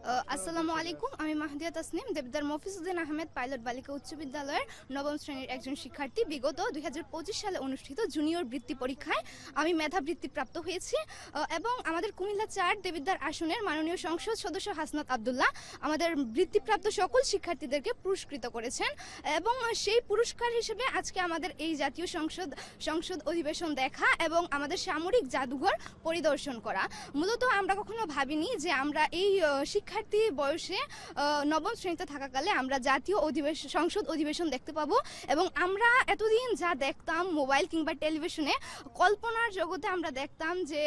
আসসালামু আলাইকুম, আমি মাহদিয়া তাসনিম দেবদার মফিজউদ্দিন আহমেদ পাইলট বালিকা উচ্চ বিদ্যালয়ের নবম শ্রেণীর একজন শিক্ষার্থী। বিগত 2025 সালে অনুষ্ঠিত জুনিয়র বৃত্তি পরীক্ষায় আমি মেধাবৃত্তি প্রাপ্ত হয়েছি এবং আমাদের কুমিল্লা 4 দেবিদ্বার আসনের মাননীয় সংসদ সদস্য হাসনাত আব্দুল্লাহ আমাদের বৃত্তিপ্রাপ্ত সকল শিক্ষার্থীদেরকে পুরস্কৃত করেছেন এবং সেই পুরস্কার হিসেবে আজকে আমাদের এই জাতীয় সংসদ অধিবেশন দেখা এবং আমাদের সামরিক জাদুঘর পরিদর্শন করা। মূলত আমরা কখনো ভাবিনি যে আমরা এই শিক্ষার্থী বয়সে নবম শ্রেণীতে থাকাকালে আমরা জাতীয় সংসদ অধিবেশন দেখতে পাবো এবং আমরা এতদিন যা দেখতাম মোবাইল কিংবা টেলিভিশনে, কল্পনার জগতে আমরা দেখতাম যে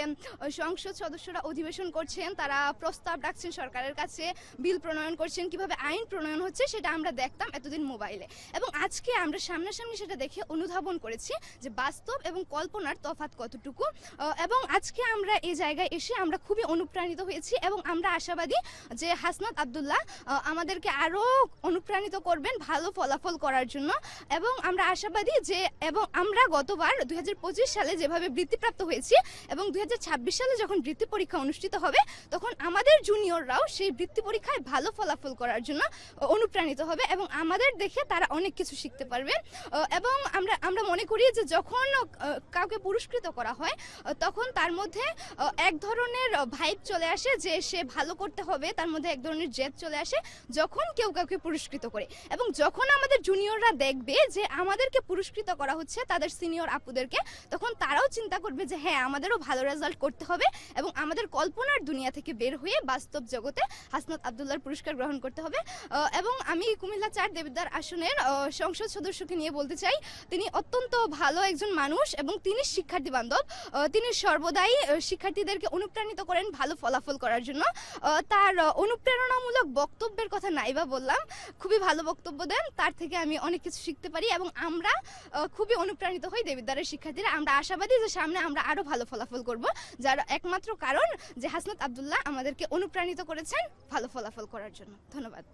সংসদ সদস্যরা অধিবেশন করছেন, তারা প্রস্তাব রাখছেন সরকারের কাছে, বিল প্রণয়ন করছেন, কিভাবে আইন প্রণয়ন হচ্ছে সেটা আমরা দেখতাম এতদিন মোবাইলে। এবং আজকে আমরা সামনাসামনি সেটা দেখে অনুধাবন করেছি যে বাস্তব এবং কল্পনার তফাৎ কতটুকু। এবং আজকে আমরা এই জায়গায় এসে আমরা খুবই অনুপ্রাণিত হয়েছি এবং আমরা আশাবাদী যে হাসনাত আব্দুল্লাহ আমাদেরকে আরও অনুপ্রাণিত করবেন ভালো ফলাফল করার জন্য। এবং আমরা আশাবাদী যে আমরা গতবার 2025 সালে যেভাবে বৃত্তিপ্রাপ্ত হয়েছি এবং 2026 সালে যখন বৃত্তি পরীক্ষা অনুষ্ঠিত হবে তখন আমাদের জুনিয়ররাও সেই বৃত্তি পরীক্ষায় ভালো ফলাফল করার জন্য অনুপ্রাণিত হবে এবং আমাদের দেখে তারা অনেক কিছু শিখতে পারবে। এবং আমরা মনে করি যে যখন কাউকে পুরস্কৃত করা হয় তখন তার মধ্যে এক ধরনের ভাইব চলে আসে যে সে ভালো করতে হবে, তার মধ্যে এক ধরনের জেদ চলে আসে যখন কেউ কাউকে পুরস্কৃত করে। এবং যখন আমাদের জুনিয়ররা দেখবে যে আমাদেরকে পুরস্কৃত করা হচ্ছে তাদের সিনিয়র আপুদেরকে, তখন তারাও চিন্তা করবে যে হ্যাঁ, আমাদেরও ভালো রেজাল্ট করতে হবে এবং আমাদের কল্পনার দুনিয়া থেকে বের হয়ে বাস্তব জগতে হাসনাত আব্দুল্লাহর পুরস্কার গ্রহণ করতে হবে। এবং আমি কুমিল্লা 4 দেবিদ্বার আসনের সংসদ সদস্যকে নিয়ে বলতে চাই, তিনি অত্যন্ত ভালো একজন মানুষ এবং তিনি শিক্ষার্থী বান্ধব। তিনি সর্বদাই শিক্ষার্থীদেরকে অনুপ্রাণিত করেন ভালো ফলাফল করার জন্য। তার অনুপ্রেরণামূলক বক্তব্যের কথা নাইবা বললাম, খুবই ভালো বক্তব্য দেন, তার থেকে আমি অনেক কিছু শিখতে পারি এবং আমরা খুবই অনুপ্রাণিত হই দেবিদ্বারের শিক্ষার্থীরা। আমরা আশাবাদী যে সামনে আমরা আরও ভালো ফলাফল করব, যার একমাত্র কারণ যে হাসনাত আব্দুল্লাহ আমাদেরকে অনুপ্রাণিত করেছেন ভালো ফলাফল করার জন্য। ধন্যবাদ।